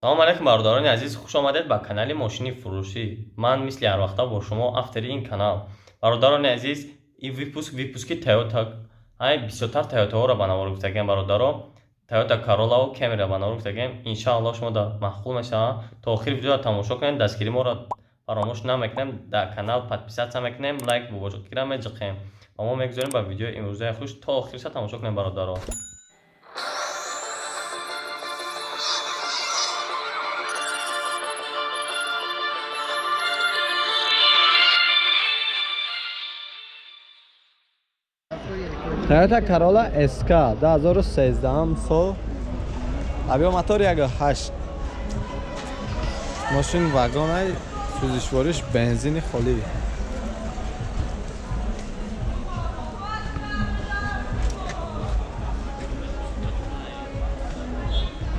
салом алайкум бародарони азиз, хуш омадед ба канали мошини фурӯшӣ. Ман мисли ҳар вақта бо шумо автори ин канал. Бародарони азиз, ин випуски Toyota бисёртар Toyotaҳоро ба навор гуфтагем бародаро. Toyota Corolla ва Camry ба навор гуфтагем. Иншааллоҳ шумо да маҳқул мешавад. То охир видеоро тамошо кунед. Дастгирии моро фаромӯш намекунем. Дар канал подписатсия мекунем, лайк бо воҷудгира меҷиқем. Ва мо мегузорем ба видеои имрӯзаи хуш то охирша тамошо кунем бародаро. Toyota Corolla SK 2013 сол. Авиамотор 1.8. Машин вагонай сӯзишвориш бензини холӣ.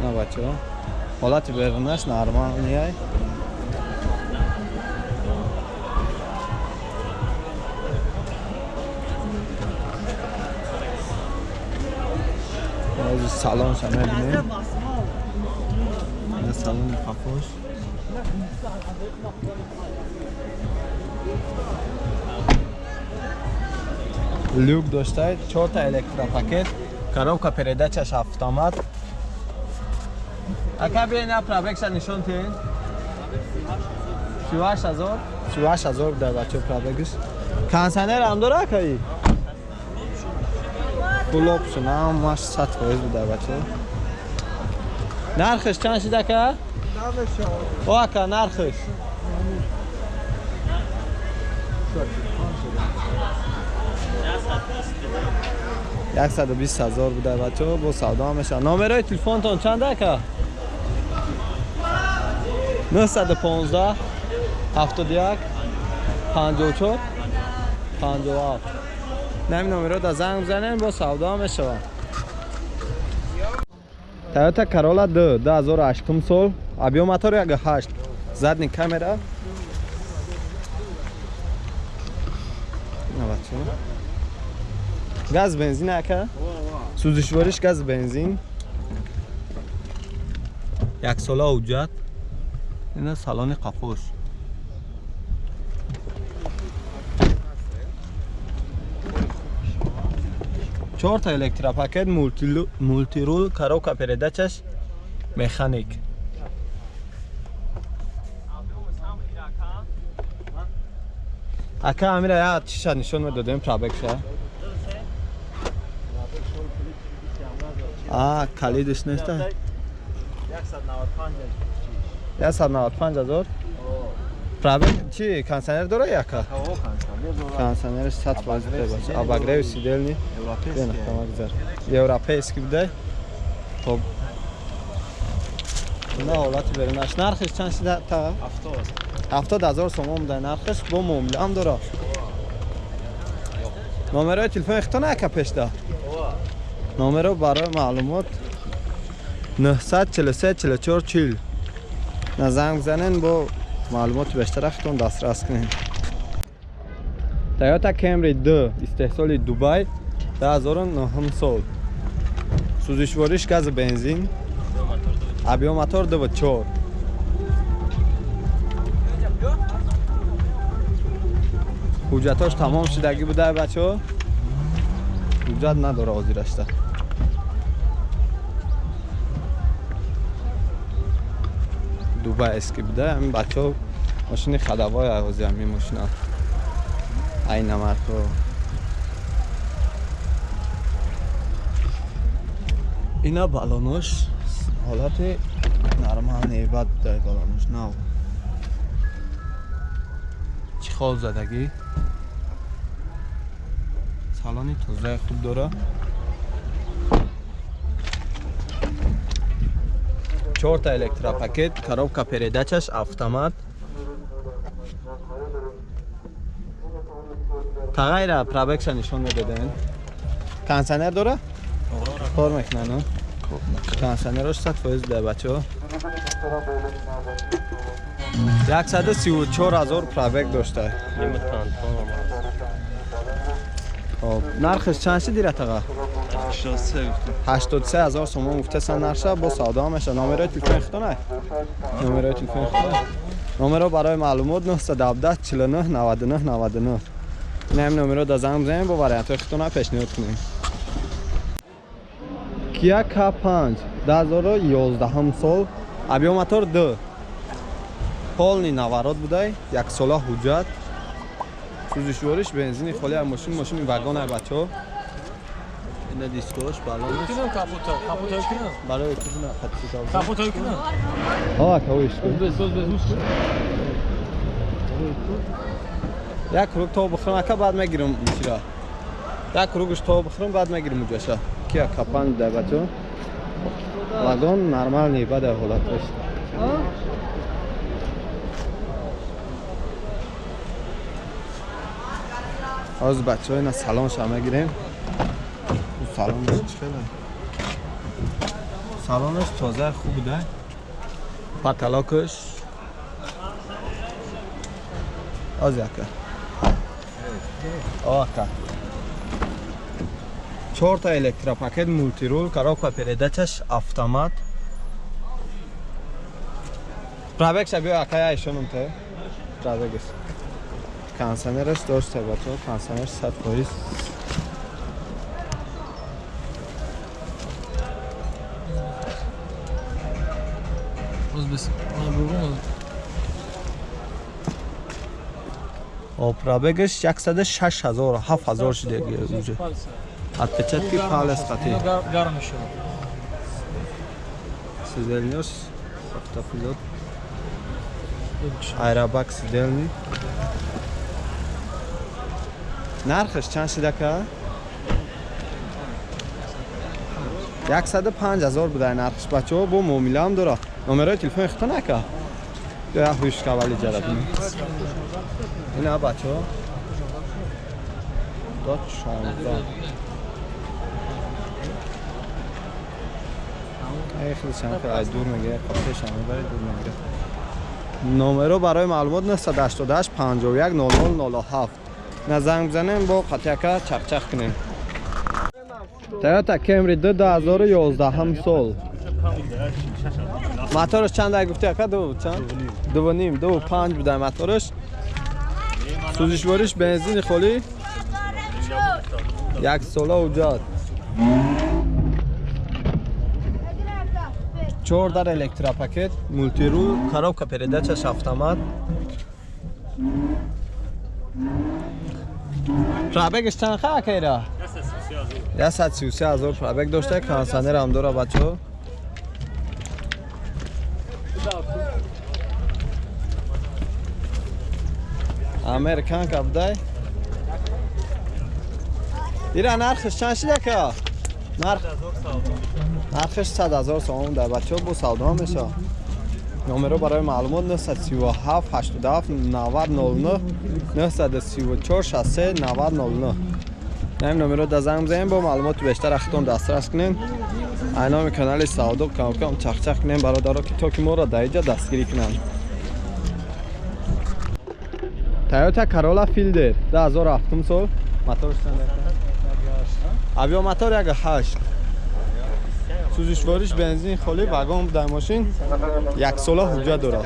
На бачаҳо. Ҳолати берунаш нормалияй. салон шама бинем. Ин салони қафош. Люк доштаид, 4 та электропакет, коробка передачаш автомат. Ака биена пробегша нишон тен. 38000. 38000 дар бачо пробегиш. Кондиционер ҳам дора акаи? Full option همش 100% بوده بچه. نرخش چند شده که؟ او اکا نرخش 120,000 بوده بچه. با سودا میشه. نامرای تلفنتون چنده که؟ 915 71 54 57. نمی نامرو دا زنگ بزنین با سودا میشوه. Toyota Corolla 2 2008 سال. Авиамотор 1.8. Задний камера. Газ бензин ака. Сӯзишвориш газ бензин. 1 сола ҳуҷҷат. Ина салони қафош. 4 та электропакет, мультирул, коробка передачаш механик. Ака амира я чиша нишон медодем пробегша. Калидиш неста? 195,000. Пробег чи кондиционер дора яка? Кондиционериш 100% баша. Обогрев сидельни. Европейский буда. Хоб. На ҳолати берунаш. Нархиш чанд шуда та? 70,000 сомон буда нархиш. Бо муомила ҳам дора. Номерои телефони хитон ака пешда. Номеро барои маълумот 943 44 40. На занг занен бо маълумоти бештар хитон дастрас кунед. Toyota Camry 2 истеҳсоли Дубай 2009 сол. Сӯзишвориш газ бензин. Авиамотор 2.4. ҳуҷҷатош тамом шудагӣ буда бачаҳо. ҳуҷҷат надора ҳозирашта. Дубай эски буда. ҳамин бачаҳо машини хадавои ҳози ҳамин машина. Айна марко. Ина балонош ҳолати нормални бад дай балонош нав. Чихол задагӣ. Салони тозаи хуб дора. 4 та электропакет, коробка передачаш автомат. Тағайра пробегша нишон медодем. Кондиционер дора? Кор мекунад. Кондиционерош 100% да бачаҳо. 134,000 пробег дошта. Хоб, нархиш чанд шид дира таға? 83,000 سوم گفته سن نقشه با سودا میشه. نمره تلفن خودتونه؟ نمره تلفن خودتونه؟ نمره برای معلومات 917 49 99 99. این هم نمره در زنگ بزنیم با وریانت خودتونه پیشنهاد کنیم. کیا K5 2011 سال ابیو موتور 2 полный наворот буда, як сола ҳуҷҷат. Сӯзишвориш бензини холи аз машини вагоне бачо. Ина дискош балонаш. Кино капота кино. Барои кузина капота. Капота кино. Кавиш. Як круг то бихрам, ака баъд мегирам мишира. Як кругш то бихрам, баъд мегирам муҷаша. Кия K5 да бачо. Вагон нормальный бада ҳолаташ. از بچه های سلام شما گیریم. سلامش چخیله؟ سلامش تازه خوب بوده. پتلاکش از یکه آکه 4 تا الکترا پاکت مولتی رول کاراکا پریدچش автомат. پرابکش بیا اکه ایشونم ته پرابکش کانسنرش داشته بچه کانسنرش 100%. پرابگش 106,000 7,000 شده گیره. отпечатки палец қати. Сидельнёс автопилот. Аэробак сидельный. нархш чанд шуда ка? 105,000 буда нархш бачо бо муомила ҳам дора. номерои телефони худтон ака? Я ҳушка вали ҷараб. ина бачо. дод 16. خیلی چند تا از دور میگیره کافتش هم برای دور میگیره. نمره برای معلومات 988 51 0007 نزنگ بزنیم با قطعه چخ کنیم. تویوتا کمری 2011 سال. موتورش چند گفتی اکا؟ دو چند؟ 2.5 2.5 بوده موتورش. سوزشواریش بنزین خالی. یک ساله اوجاد. 4 در الکترا پاکت مولتی رول коробка передачаш автомат. پرابگش چند خواه کهیره؟ 133,000 پرابگ داشته. کانسنر هم داره بچه. امریکن که بوده. ایره نرخش چند شده که؟ نرخش 100,000 سوم در بچه با سودا میشه. نمره برای معلومات 937 87 90 09 934 63 90 09. این نمره در زنگ بزنیم با معلومات بیشتر اختون دسترس کنین. اینام کانال سودا کم چخ کنین برادرها که تا که ما را در اینجا دستگیری کنن. تویوتا کرولا فیلدر 2007 سال. موتورش چنده؟ ابیا موتور یک 8. سوزشواریش بنزین خالی واگن در ماشین یک ساله حجت داره.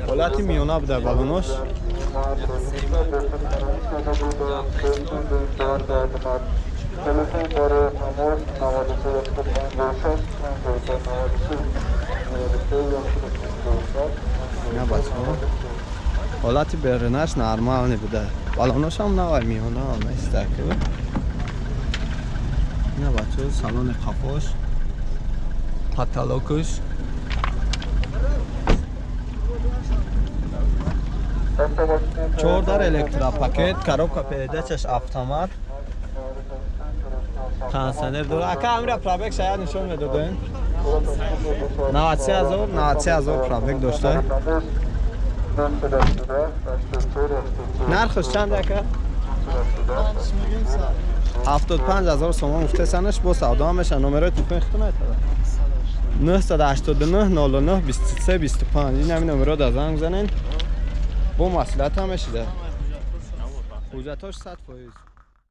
حالتی میانه بوده بالوناش. نه بچه حالتی برنش نرمال نبوده. بالوناش هم نوای میانه هم استرکه. نه بچه سالن قفاش پتلاکش چهار در الکترا پاکت коробка передачаш автомат کانسنر داره. اکا امیر پرابگ شاید نشون میدادن 93,000 پرابگ داشته. نرخش چند اکا؟ 75,000 سوم گفته سنش با سودا میشه. نمره تلفن خودتون 989 09 23 25. این همین نمره در زنگ بزنین با مسئولیت هم میشه. حوزتاش 100%.